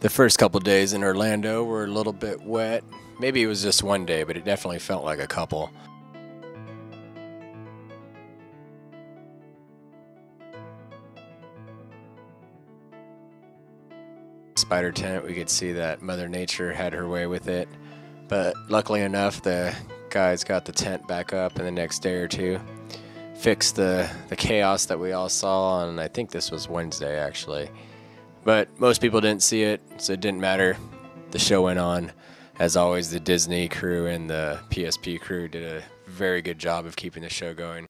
The first couple days in Orlando were a little bit wet. Maybe it was just one day, but it definitely felt like a couple. Spider tent, we could see that Mother Nature had her way with it. But luckily enough, the guys got the tent back up in the next day or two. Fixed the chaos that we all saw on, I think this was Wednesday actually. But most people didn't see it, so it didn't matter. The show went on. As always, the Disney crew and the PSP crew did a very good job of keeping the show going.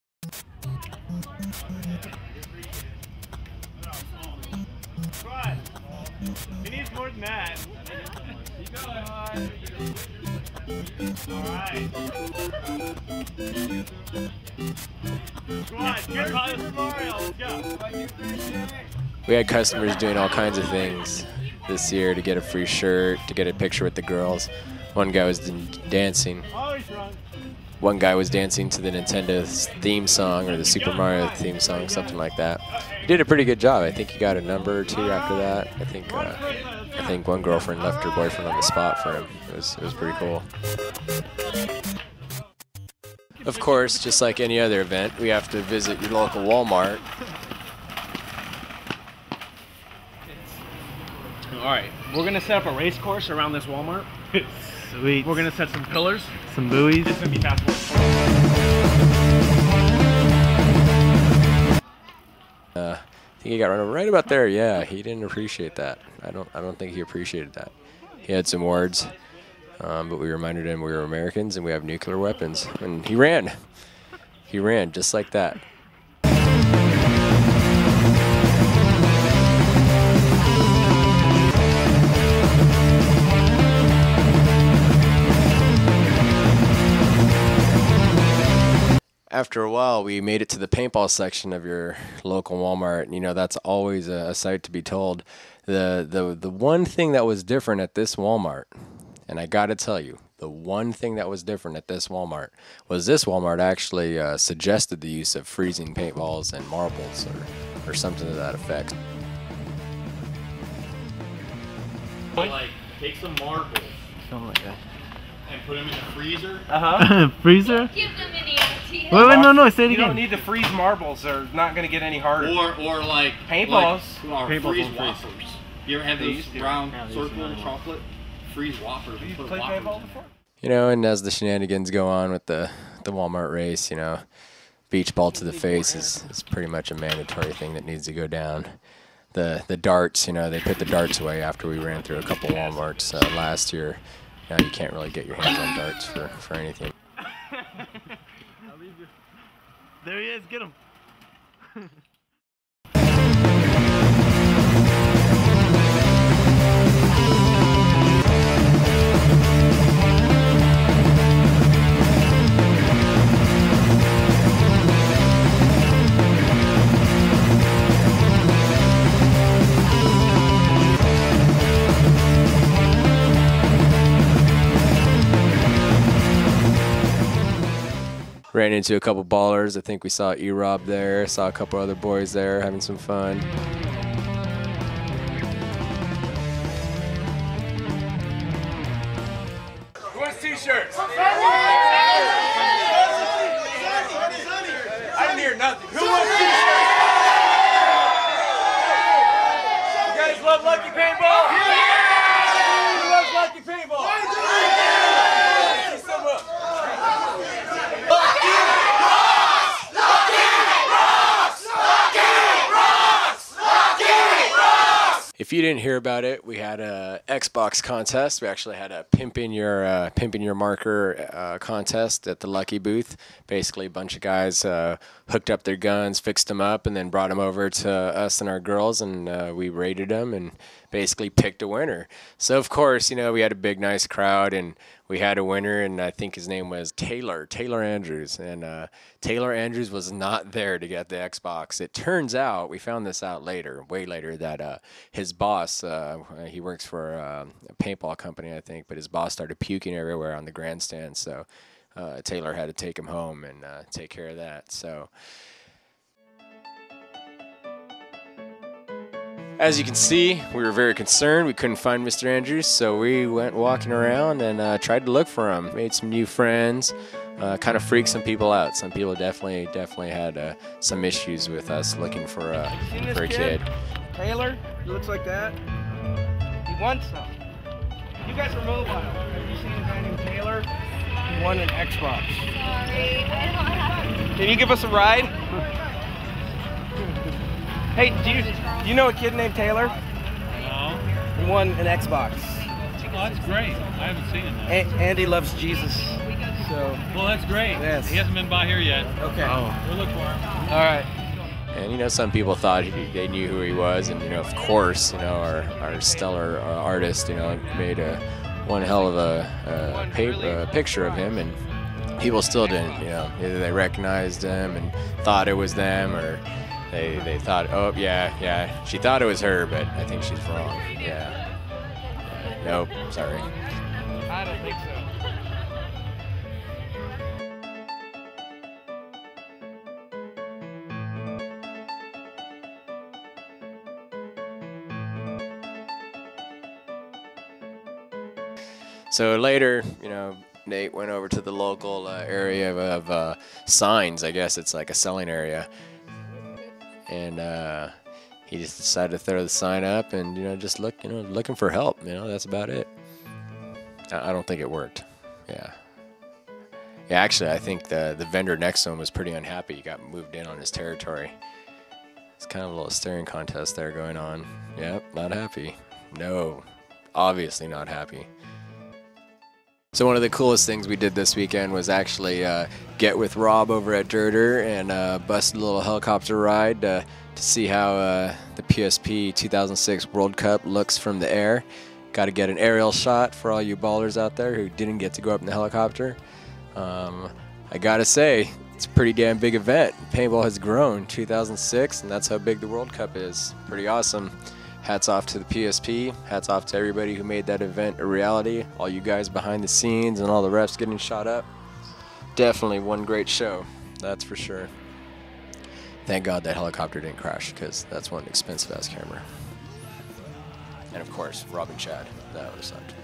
He needs more than that. Keep going. Alright. Come on, get by the Mario. Let's go. We had customers doing all kinds of things this year to get a free shirt, to get a picture with the girls. One guy was dancing. One guy was dancing to the Nintendo's theme song or the Super Mario theme song, something like that. He did a pretty good job. I think he got a number or two after that. I think one girlfriend left her boyfriend on the spot for him. It was pretty cool. Of course, just like any other event, we have to visit your local Walmart. Alright, we're going to set up a race course around this Walmart. Sweet. We're going to set some pillars. Some buoys. It's going to be fast. I think he got run over right about there. Yeah, he didn't appreciate that. I don't think he appreciated that. He had some words, but we reminded him we were Americans and we have nuclear weapons. And he ran. He ran just like that. After a while, we made it to the paintball section of your local Walmart, and you know that's always a sight to be told. The one thing that was different at this Walmart, and I got to tell you, the one thing that was different at this Walmart was this Walmart actually suggested the use of freezing paintballs and marbles or something to that effect. Like, take some marbles Something like that. and put them in the freezer. Freezer? Give them any idea. Wait, no, say it You again. don't need to freeze marbles. They're not going to get any harder. Or like Paintballs. Like, Paintballs freeze don't freeze. Whoppers. You ever have those used to. brown Yeah, they used to circle anymore. chocolate? Freeze Whoppers. Have you Put played Whoppers paintball in. before? You know, and as the shenanigans go on with the Walmart race, you know, beach ball to the face is pretty much a mandatory thing that needs to go down. The darts, you know, they put the darts away after we ran through a couple Walmarts last year. Now you can't really get your hands on darts for anything. There he is, get him. ran into a couple ballers. I think we saw E-Rob there, saw a couple other boys there having some fun. Who wants t-shirts? I didn't hear nothing. Who wants t-shirts? You guys love Lucky-Paintball? Yeah! Who loves Lucky-Paintball? Thank you so much. If you didn't hear about it, we had a Xbox contest. We actually had a pimping your marker contest at the Lucky booth. Basically, a bunch of guys hooked up their guns, fixed them up, and then brought them over to us and our girls, and we rated them and basically picked a winner. So of course, you know, we had a big, nice crowd, and we had a winner, and I think his name was Taylor Andrews, and Taylor Andrews was not there to get the Xbox. It turns out, we found this out later, way later, that his boss, he works for a paintball company, I think, but his boss started puking everywhere on the grandstand, so Taylor had to take him home and take care of that. So, as you can see, we were very concerned. We couldn't find Mr. Andrews, so we went walking around and tried to look for him. Made some new friends, kind of freaked some people out. Some people definitely had some issues with us looking for a kid. Taylor, he looks like that. He won some. You guys are mobile. Have you seen a guy named Taylor? He won an Xbox. Sorry, I don't have. Can you give us a ride? Hey, do you know a kid named Taylor? No. He won an Xbox. Oh, that's great. I haven't seen him. Andy loves Jesus. So. Well, that's great. Yes. He hasn't been by here yet. Okay. We'll look for him. All right. And you know, some people thought they knew who he was, and you know, of course, you know, our stellar artist, you know, made one hell of a picture of him, and people still didn't, you know, either they recognized him and thought it was them, or they thought, oh yeah, she thought it was her, but I think she's wrong. Yeah. Nope, sorry. I don't think so. So later, you know, Nate went over to the local area of signs. I guess it's like a selling area, and he just decided to throw the sign up and, you know, just looking for help. You know, that's about it. I don't think it worked. Yeah. Actually, I think the vendor next to him was pretty unhappy. He got moved in on his territory. It's kind of a little staring contest there going on. Yep, not happy. No, obviously not happy. So one of the coolest things we did this weekend was actually get with Rob over at Dirter and bust a little helicopter ride to see how the PSP 2006 World Cup looks from the air. Got to get an aerial shot for all you ballers out there who didn't get to go up in the helicopter. I gotta say, it's a pretty damn big event. Paintball has grown 2006, and that's how big the World Cup is. Pretty awesome. Hats off to the PSP. Hats off to everybody who made that event a reality. All you guys behind the scenes and all the refs getting shot up. Definitely one great show, that's for sure. Thank God that helicopter didn't crash, because that's one expensive-ass camera. And of course, Rob and Chad. That would have sucked.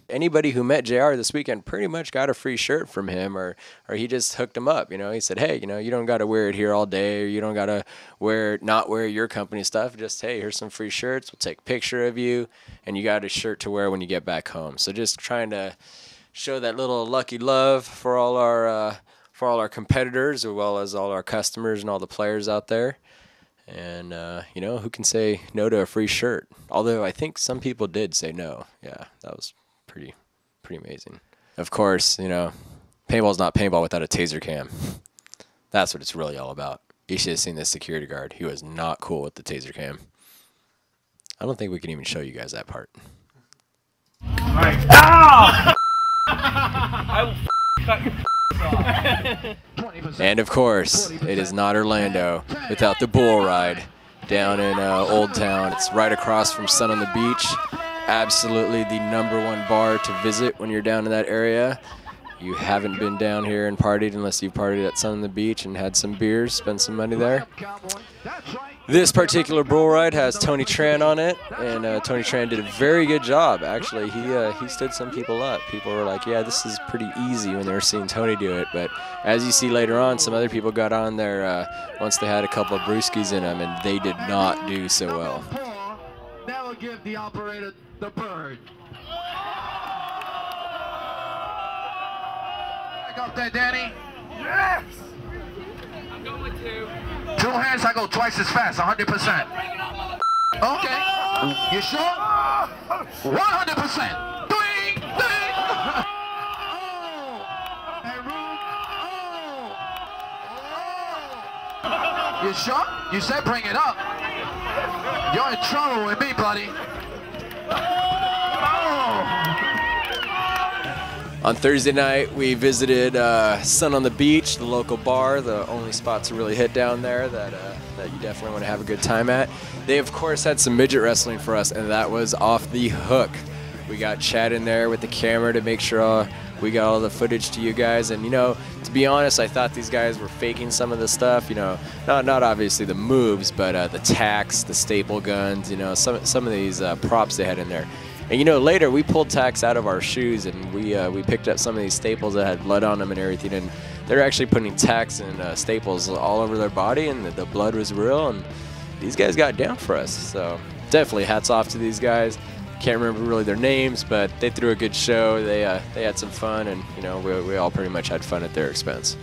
Anybody who met JR this weekend pretty much got a free shirt from him, or he just hooked him up. You know, he said, hey, you know, you don't got to wear it here all day, or you don't got to not wear your company stuff. Just, hey, here's some free shirts. We'll take a picture of you, and you got a shirt to wear when you get back home. So just trying to show that little lucky love for all our competitors, as well as all our customers and all the players out there. And, you know, who can say no to a free shirt? Although I think some people did say no. Yeah, that was pretty amazing. Of course, you know, paintball's not paintball without a taser cam. That's what it's really all about. You should have seen this security guard. He was not cool with the taser cam. I don't think we can even show you guys that part. Alright. Ow! I will cut your off. And of course, it is not Orlando without the bull ride down in Old Town. It's right across from Sun on the Beach. Absolutely the #1 bar to visit when you're down in that area. you haven't been down here and partied unless you partied at Sun on the Beach and had some beers, spent some money there. This particular bull ride has Tony Tran on it, and Tony Tran did a very good job. Actually, he stood some people up. People were like, yeah, this is pretty easy when they were seeing Tony do it. But as you see later on, some other people got on there once they had a couple of brewskis in them, and they did not do so well. Now we'll give the operator the bird. Back up there, Danny. Yes! I'm going with 2. 2 hands, I go twice as fast, 100%. Okay. You sure? 100%. Ding, ding. Oh. And room. Oh. You sure? You said bring it up. You're in trouble with me, buddy. Oh. On Thursday night, we visited Sun on the Beach, the local bar, the only spot to really hit down there that you definitely want to have a good time at. They, of course, had some midget wrestling for us, and that was off the hook. We got Chad in there with the camera to make sure we got all the footage to you guys. And, you know, to be honest, I thought these guys were faking some of the stuff, you know, not obviously the moves, but the tacks, the staple guns, you know, some of these props they had in there. And you know, later we pulled tacks out of our shoes and we picked up some of these staples that had blood on them and everything, and they're actually putting tacks and staples all over their body, and the blood was real, and these guys got down for us. So definitely hats off to these guys. Can't remember really their names, but they threw a good show. They had some fun, and you know, we all pretty much had fun at their expense.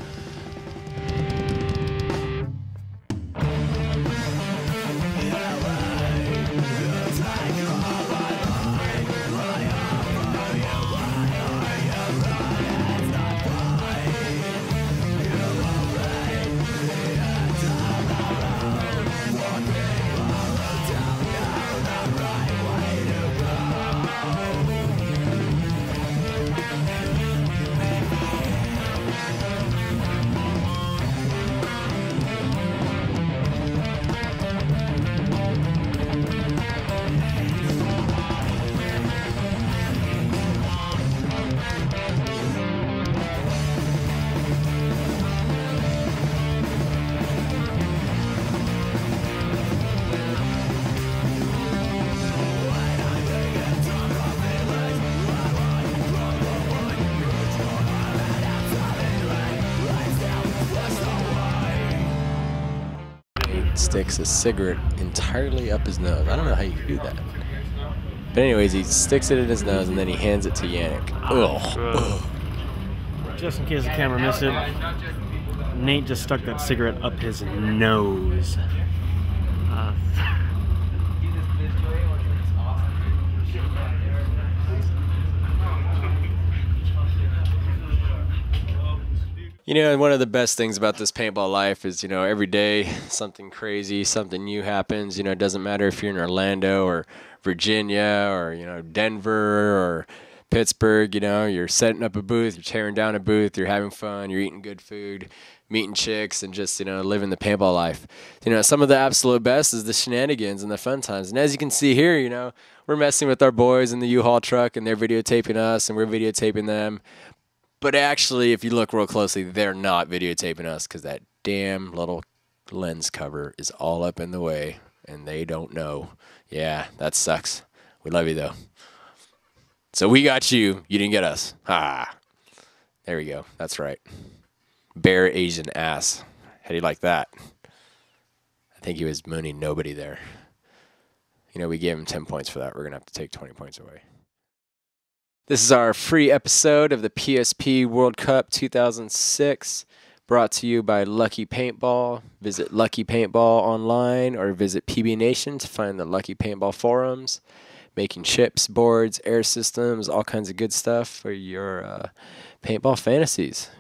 Sticks a cigarette entirely up his nose. I don't know how you can do that. But anyways, he sticks it in his nose and then he hands it to Yannick. Ugh. Just in case the camera missed it, Nate just stuck that cigarette up his nose. You know, one of the best things about this paintball life is, you know, every day something crazy, something new happens. You know, it doesn't matter if you're in Orlando or Virginia or, you know, Denver or Pittsburgh. You know, you're setting up a booth, you're tearing down a booth, you're having fun, you're eating good food, meeting chicks, and just, you know, living the paintball life. You know, some of the absolute best is the shenanigans and the fun times. And as you can see here, you know, we're messing with our boys in the U-Haul truck, and they're videotaping us, and we're videotaping them. But actually, if you look real closely, they're not videotaping us because that damn little lens cover is all up in the way, and they don't know. Yeah, that sucks. We love you, though. So we got you. You didn't get us. Ha. There we go. That's right. Bare Asian ass. How do you like that? I think he was mooning nobody there. You know, we gave him 10 points for that. We're going to have to take 20 points away. This is our free episode of the PSP World Cup 2006, brought to you by Lucky-Paintball. Visit Lucky-Paintball online or visit PB Nation to find the Lucky-Paintball forums, making chips, boards, air systems, all kinds of good stuff for your paintball fantasies.